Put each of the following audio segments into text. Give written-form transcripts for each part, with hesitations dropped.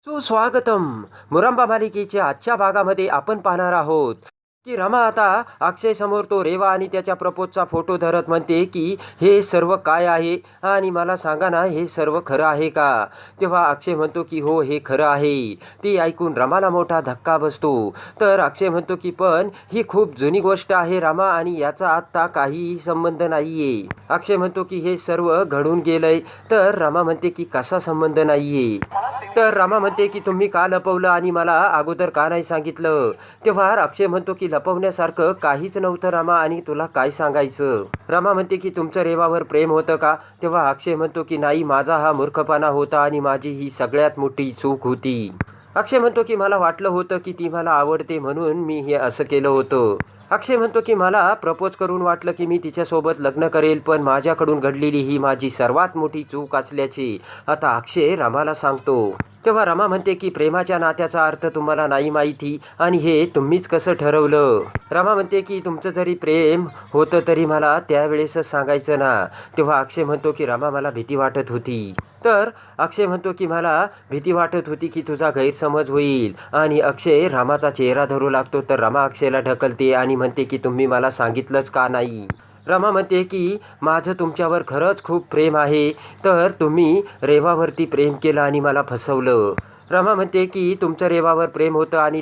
सुस्वागतम. मुरंबा मालिकेच्या आजच्या भागामध्ये आपण पाहणार आहोत की रमा आता अक्षय समोर तो रेवा आणि त्याच्या प्रपोजचा फोटो धरत म्हणते की हे सर्व काय आहे आणि मला सांगा ना, हे सर्व खरं आहे का? तेव्हा अक्षय म्हणतो की हो, हे खरं आहे. ती ऐकून रमाला मोठा धक्का बसतो. तर अक्षय म्हणतो की पण ही खूप जुनी गोष्ट आहे रमा, आणि याचा आत्ता काहीही संबंध नाहीये. अक्षय म्हणतो की हे सर्व घडून गेलंय. तर रमा म्हणते की कसा संबंध नाहीये? तर रमा म्हणते की तुम्ही का लपवलं आणि मला अगोदर का नाही सांगितलं? तेव्हा अक्षय म्हणतो की लपवण्यासारखं काहीच नव्हतं रमा, आणि तुला काय सांगायचं? रमा म्हणते की तुमचं रेवावर प्रेम होतं का? तेव्हा अक्षय म्हणतो की नाही, माझा हा मूर्खपणा होता आणि माझी ही सगळ्यात मोठी चूक होती. अक्षय म्हणतो की मला वाटलं होतं की ती मला आवडते म्हणून मी हे असं केलं होतं. अक्षय म्हणतो की मला प्रपोज करून वाटलं की मी तिच्यासोबत लग्न करेल, पण माझ्याकडून घडलेली ही माझी सर्वात मोठी चूक असल्याची आता अक्षय रमाला सांगतो. तेव्हा रमा म्हणते की प्रेमाच्या नात्याचा अर्थ तुम्हाला नाही माहिती, आणि हे तुम्हीच कसं ठरवलं? रमा म्हणते की तुमचं जरी प्रेम होतं तरी मला त्यावेळेसच सांगायचं ना. तेव्हा अक्षय म्हणतो की रमा, मला भीती वाटत होती. तर अक्षय म्हणतो की मला भीती वाटत होती की तुझा गैरसमज होईल, आणि अक्षय रामाचा चेहरा धरू लागतो. तर रमा अक्षयला ढकलते आणि म्हणते की तुम्ही मला सांगितलंच का नाही? रमा म्हणते की माझं तुमच्यावर खरंच खूप प्रेम आहे, तर तुम्ही रेवावरती प्रेम केलं आणि मला फसवलं. रमा म्हणते की तुमचं रेवावर प्रेम होतं आणि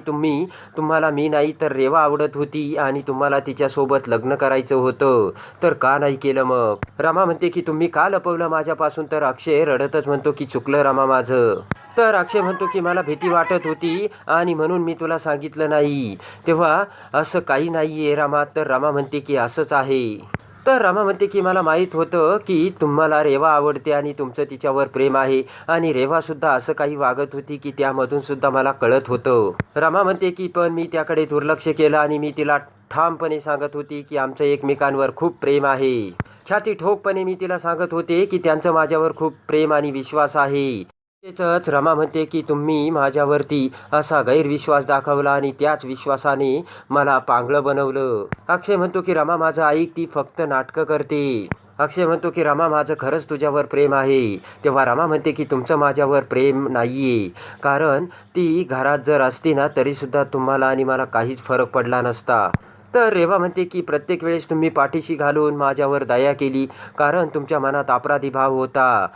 तुम्हाला मी नाही तर रेवा आवडत होती, आणि तुम्हाला तिच्यासोबत लग्न करायचं होतं, तर का नाही केलं मग? रमा म्हणते की तुम्ही का लपवलं माझ्यापासून? तर अक्षय रडतच म्हणतो की चुकलं रमा माझं. तर अक्षय म्हणतो की मला भीती वाटत होती आणि म्हणून मी तुला सांगितलं नाही. तेव्हा असं काही नाही आहे रमा. तर रमा म्हणते की असंच आहे. तर रमा म्हणते की मला माहीत होतं की तुम्हाला रेवा आवडते आणि तुमचं तिच्यावर प्रेम आहे, आणि रेवासुद्धा असं काही वागत होती की त्यामधून सुद्धा मला कळत होतं. रमा म्हणते की पण मी त्याकडे दुर्लक्ष केलं आणि मी तिला ठामपणे सांगत होती की आमचं एकमेकांवर खूप प्रेम आहे. छाती ठोकपणे मी तिला सांगत होते की त्यांचं माझ्यावर खूप प्रेम आणि विश्वास आहे. तेच रमा म्हणते की तुम्ही माझ्यावरती असा गैरविश्वास दाखवला आणि त्याच विश्वासाने मला पांगळं बनवलं. अक्षय म्हणतो की रमा माझं ऐक, ती फक्त नाटकं करते. अक्षय म्हणतो की रमा माझं खरंच तुझ्यावर प्रेम आहे. तेव्हा रमा म्हणते की तुमचं माझ्यावर प्रेम नाहीये, कारण ती घरात जर असती ना तरीसुद्धा तुम्हाला आणि मला काहीच फरक पडला नसता. तर रेवा म्हणते की प्रत्येक वेळेस तुम्ही पाठीशी घालून माझ्यावर दया केली, कारण तुमच्या मनात अपराधी भाव होता.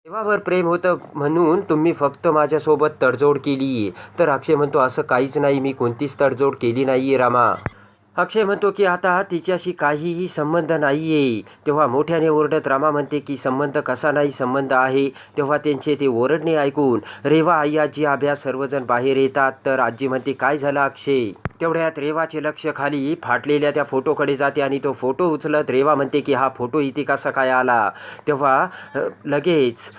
देवावर प्रेम होतं म्हणून तुम्ही फक्त माझ्यासोबत तडजोड केली. तर अक्षय म्हणतो असं काहीच नाही, मी कोणतीच तडजोड केली नाही आहे रामा. अक्षय म्हणतो की आता तिच्याशी काहीही संबंध नाही आहे. तेव्हा मोठ्याने ओरडत रामा म्हणते की संबंध कसा नाही, संबंध आहे. तेव्हा त्यांचे ते ओरडणे ऐकून रेवा, आई, आजी, आभ्या सर्वजण बाहेर येतात. तर आजी म्हणते काय झालं अक्षय? तेवढ्यात रेवाचे लक्ष खाली फाटलेल्या त्या फोटोकडे जाते आणि तो फोटो उचलत रेवा म्हणते की हा फोटो इथे कसा काय आला? तेव्हा लगेच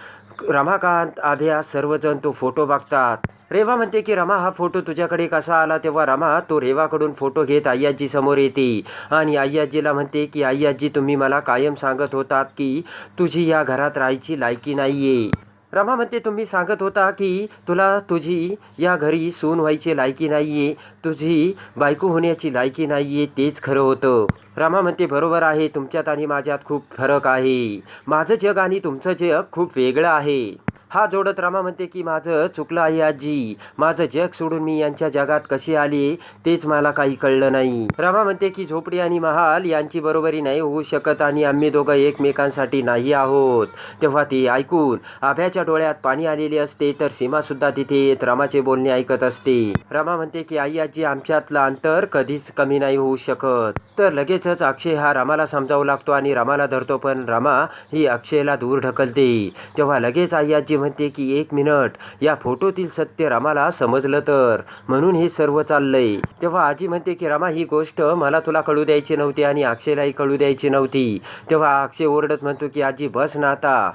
रमाकांत, आभ्या सर्वजण तो फोटो बघतात. रेवा म्हणते की रमा, हा फोटो तुझ्याकडे कसा आला? तेव्हा रमा तो रेवाकडून फोटो घेत आय्याजी समोर येते आणि आय्याजीला म्हणते की आय्याजी, तुम्ही मला कायम सांगत होतात की तुझी या घरात राहायची लायकी नाहीये. रमा म्हणते तुम्ही सांगत होता की तुला तुझी या घरी सून व्हायची लायकी नाहीये, तुझी बायको होण्याची लायकी नाहीये. तेच खरं होतं. रमा म्हणते बरोबर आहे, तुमच्यात आणि माझ्यात खूप फरक आहे. माझं जग आणि तुमचं जग खूप वेगळं आहे. हा जोडत रमा म्हणते की माझं चुकलं आहे आजी, माझं जग सोडून मी यांच्या जगात कशी आली तेच मला काही कळलं नाही. रमा म्हणते की झोपडी आणि महाल यांची बरोबरी नाही होऊ शकत आणि आम्ही दोघं एकमेकांसाठी नाही आहोत. तेव्हा ते ऐकून आभ्याच्या डोळ्यात पाणी आलेले असते. तर सीमासुद्धा तिथे येत रमाचे बोलणे ऐकत असते. रमा म्हणते की आई आजी, आमच्यातलं अंतर कधीच कमी नाही होऊ शकत. तर लगेचच अक्षय हा रमाला समजावू लागतो आणि रमाला धरतो, पण रमा ही अक्षयला दूर ढकलते. तेव्हा लगेच आई आजी म्हणते की एक मिनिट, या फोटोतील सत्य रमाला समजलं तर, म्हणून हे सर्व चाललंय. तेव्हा आजी म्हणते की रमा, ही गोष्ट मला तुला कळू द्यायची नव्हती आणि अक्षयलाही कळू द्यायची नव्हती. तेव्हा अक्षय ओरडत म्हणतो की आजी बस ना आता.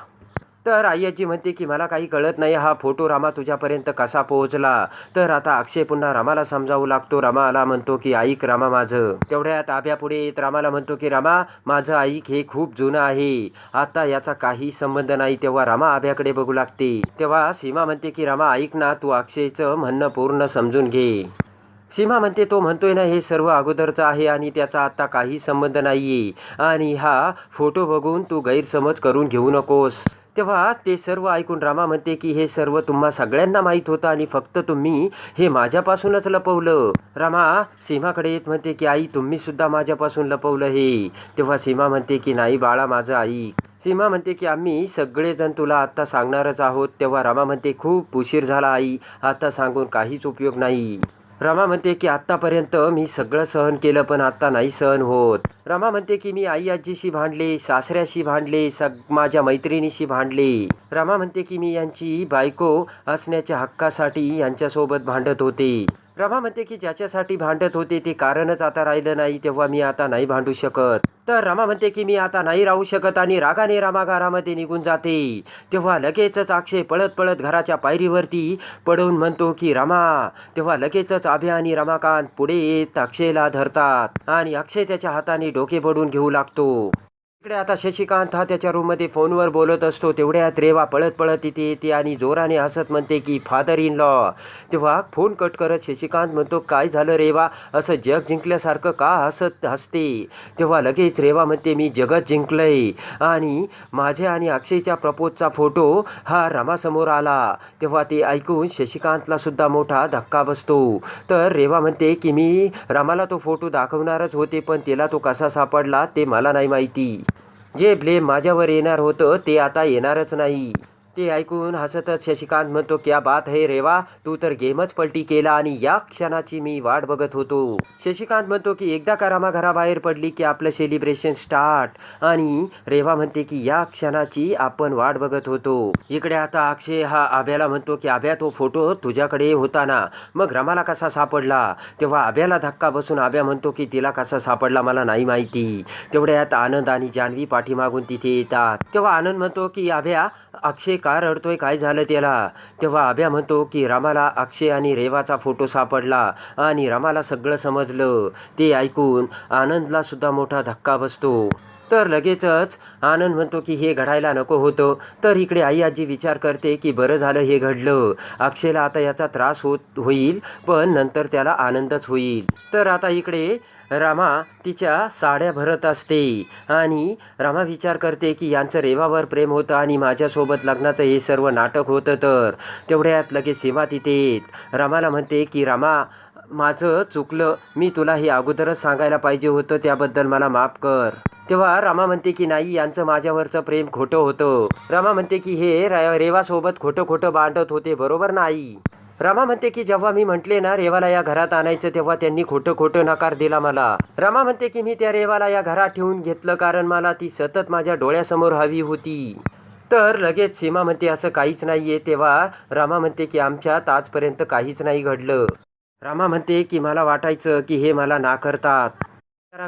तर आई आजी म्हणते की मला काही कळत नाही, हा फोटो रमा तुझ्यापर्यंत कसा पोहोचला? तर आता अक्षय पुन्हा रमाला समजावू लागतो. रमाला म्हणतो की ऐक रमा माझं. तेवढ्यात आभ्या पुढे येत रमाला म्हणतो की रमा, माझं ऐक, हे खूप जुनं आहे, आता याचा काही संबंध नाही. तेव्हा रमा आभ्याकडे बघू लागते. तेव्हा सीमा म्हणते की रमा ऐक ना, तू अक्षयचं म्हणणं पूर्ण समजून घे. सीमा म्हणते तो म्हणतोय ना हे सर्व अगोदरचं आहे आणि त्याचा आता काही संबंध नाहीये, आणि हा फोटो बघून तू गैरसमज करून घेऊ नकोस. तेव्हा ते सर्व ऐकून रमा म्हणते की हे सर्व तुम्हा सगळ्यांना माहीत होतं आणि फक्त तुम्ही हे माझ्यापासूनच लपवलं. रमा सीमाकडे येत म्हणते की आई तुम्ही सुद्धा माझ्यापासून लपवलं हे. तेव्हा सीमा म्हणते की नाही बाळा माझं ऐक. सीमा म्हणते की आम्ही सगळेजण तुला आत्ता सांगणारच आहोत. तेव्हा रमा म्हणते खूप उशीर झाला आई, आता सांगून काहीच उपयोग नाही. रमा म्हणते की आत्तापर्यंत मी सगळं सहन केलं पण आत्ता नाही सहन होत. रमा म्हणते की मी आई आजीशी भांडले, सासऱ्याशी भांडले, माझ्या मैत्रिणीशी भांडले. रमा म्हणते की मी यांची बायको असण्याच्या हक्कासाठी यांच्यासोबत भांडत होते. रमा म्हणते की ज्याच्यासाठी भांडत होते ते कारणच आता राहिलं नाही, तेव्हा मी आता नाही भांडू शकत. तर रमा म्हणते की मी आता नाही राहू शकत आणि रागाने रमा घरामध्ये निघून जाते. तेव्हा लगेचच अक्षय पळत पळत घराच्या पायरीवरती पडून म्हणतो की रमा. तेव्हा लगेचच अभ्या आणि रमाकांत पुढे येत अक्षयला धरतात आणि अक्षय त्याच्या हाताने डोके पडून घेऊ लागतो. इकडे आता शशिकांत हा त्याच्या रूममध्ये फोनवर बोलत असतो. तेवढ्यात रेवा पळत पळत तिथे येते आणि जोराने हसत म्हणते की फादर इन लॉ. तेव्हा फोन कट करत शशिकांत म्हणतो काय झालं रेवा, असं जग जिंकल्यासारखं का हसते. तेव्हा लगेच रेवा म्हणते मी जगत जिंकलंय आणि माझ्या आणि अक्षयच्या प्रपोजचा फोटो हा रमासमोर आला. तेव्हा ते ऐकून शशिकांतला सुद्धा मोठा धक्का बसतो. तर रेवा म्हणते की मी रमाला तो फोटो दाखवणारच होते पण तिला तो कसा सापडला ते मला नाही माहिती. जे ब्लेम माझ्यावर येणार होतं ते आता येणारच नाही. ते ऐकून हसतच शशिकांत म्हणतो क्या बात है रेवा, तू तर गेमच पलटी केला आणि या क्षणाची मी वाट बघत होतो. शशिकांत म्हणतो की एकदा का रमा घराबाहेर पडली की आपलं सेलिब्रेशन स्टार्ट. आणि रेवा म्हणते की या क्षणाची आपण वाट बघत होतो. इकडे आता अक्षय हा आभ्याला म्हणतो की आभ्या तो फोटो तुझ्याकडे होता ना, मग रमाला कसा सापडला. तेव्हा आभ्याला धक्का बसून आभ्या म्हणतो की तिला कसा सापडला मला नाही माहिती. तेवढ्यात आनंद आणि जान्हवी पाठीमागून तिथे येतात. तेव्हा आनंद म्हणतो की आभ्या अक्षय का रडतोय, काय झालं त्याला. तेव्हा आभ्या म्हणतो की रमाला अक्षय आणि रेवाचा फोटो सापडला आणि रमाला सगळं समजलं. ते ऐकून आनंदला सुद्धा मोठा धक्का बसतो. तर लगेचच आनंद म्हणतो की हे घडायला नको होतं. तर इकडे आई आजी विचार करते की बरं झालं हे घडलं, अक्षयला आता याचा त्रास होईल पण नंतर त्याला आनंदच होईल. तर आता इकडे रमा तिच्या साड्या भरत असते आणि रमा विचार करते की यांचं रेवावर प्रेम होतं आणि माझ्यासोबत लग्नाचं हे सर्व नाटक होतं. तर तेवढ्यात लगेच सीमा तिथे येत रमाला म्हणते की रमा माझं चुकलं, मी तुला हे अगोदरच सांगायला पाहिजे होतं, त्याबद्दल मला माफ कर. तेव्हा रमा म्हणते की नाही यांचं माझ्यावरचं प्रेम खोटं होतं. रमा म्हणते की हे रेवासोबत खोटं खोटं भांडत होते बरोबर नाही. रमा म्हणते की जेव्हा मी म्हटले ना रेवाला या घरात आणायचं तेव्हा त्यांनी खोटं खोटं नकार दिला मला. रमा म्हणते की मी त्या रेवाला या घरात ठेवून घेतलं कारण मला ती सतत माझ्या डोळ्यासमोर हवी होती. तर लगेच सीमा म्हणते असं काहीच नाहीये. तेव्हा रमा म्हणते की आमच्यात आजपर्यंत काहीच नाही घडलं. रमा म्हणते की मला वाटायचं की हे मला नाकारतात.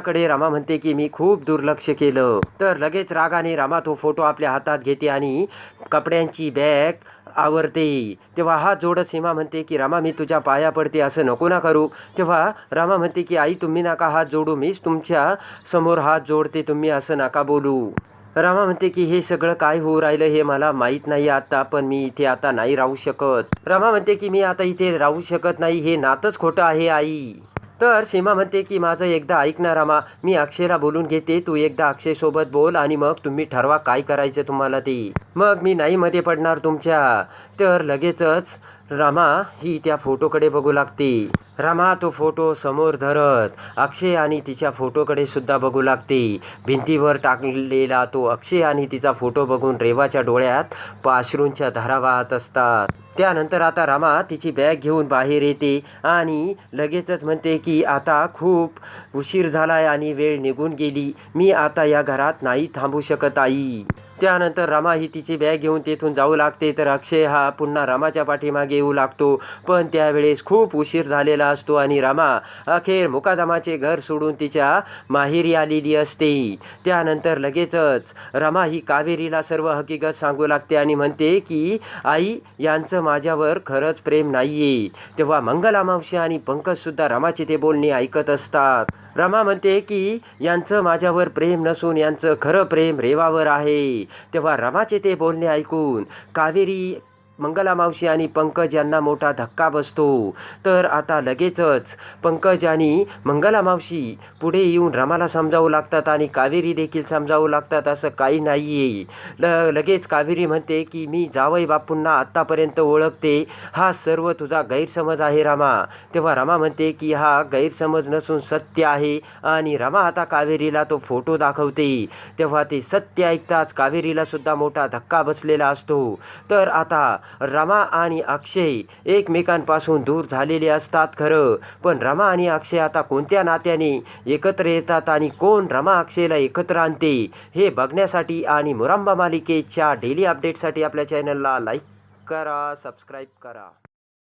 कडे रमा म्हणते की मी खूप दुर्लक्ष केलं. तर लगेच रागाने रमा तो फोटो आपल्या हातात घेते आणि कपड्यांची बॅग आवरते. तेव्हा हात जोडत सीमा म्हणते की रमा मी तुझ्या पाया पडते, असं नको ना करू. तेव्हा रमा म्हणते की आई तुम्ही नका हात जोडू, मीच तुमच्या समोर हात जोडते, तुम्ही असं नका बोलू. रमा म्हणते की हे सगळं काय होऊ राहिलं हे मला माहीत नाही आता, पण मी इथे आता नाही राहू शकत. रमा म्हणते की मी आता इथे राहू शकत नाही, हे नातंच खोटं आहे आई. तर सीमा म्हणते की माझं एकदा ऐक ना रमा, मी अक्षयला बोलून घेते, तू एकदा अक्षयसोबत बोल आणि मग तुम्ही ठरवा काय करायचं तुम्हाला ते, मग मी नाही मध्ये पडणार तुमच्या. तर लगेचच रमा ही त्या फोटोकडे बघू लागते. रमा तो फोटो समोर धरत अक्षय आणि तिच्या फोटोकडे सुद्धा बघू लागते. भिंतीवर टाकलेला तो अक्षय आणि तिचा फोटो बघून रेवाच्या डोळ्यात अश्रूंच्या धारा वाहत असतात. त्यानंतर आता रमा तिची बॅग घेऊन बाहेर येते आणि लगेचच म्हणते की आता खूप उशीर झालाय आणि वेळ निघून गेली, मी आता या घरात नाही थांबू शकत आई. त्यानंतर रमा ही तिची बॅग घेऊन तेथून जाऊ लागते. तर अक्षय हा पुन्हा रमाच्या पाठीमागे येऊ लागतो, पण त्यावेळेस खूप उशीर झालेला असतो आणि रमा अखेर मुकादमाचे घर सोडून तिच्या माहेरी आलेली असते. त्यानंतर लगेचच रमा ही कावेरीला सर्व हकीकत सांगू लागते आणि म्हणते की आई यांचं माझ्यावर खरंच प्रेम नाहीये. तेव्हा मंगला मावशी आणि पंकजसुद्धा रमाचे ते बोलणे ऐकत असतात. रमा म्हणते की यांचं माझ्यावर प्रेम नसून यांचं खरं प्रेम रेवावर आहे. तेव्हा रमाचे ते बोलणे ऐकून कावेरी मंगला मावशी आणि पंकज यांना मोठा धक्का बसतो. तर आता लगेचच पंकज आणि मंगला मावशी पुढे येऊन रमाला समजावू लागतात आणि कावेरी देखील समजावू लागतात असं काही नाही आहे. लगेच कावेरी म्हणते की मी जावई बापूंना आत्तापर्यंत ओळखते, हा सर्व तुझा गैरसमज आहे रमा. तेव्हा रमा म्हणते की हा गैरसमज नसून सत्य आहे आणि रमा आता कावेरीला तो फोटो दाखवते. तेव्हा ते सत्य ऐकताच कावेरीला सुद्धा मोठा धक्का बसलेला असतो. तर आता रमा आणि अक्षय एकमेकांपासून दूर झालेले असतात खरं, पण रमा आणि अक्षय आता कोणत्या नात्याने एकत्र येतात आणि कोण रमा अक्षयला एकत्र आणते हे बघण्यासाठी आणि मुरंबा मालिकेच्या डेली अपडेटसाठी आपल्या चॅनलला लाईक करा, सबस्क्राईब करा.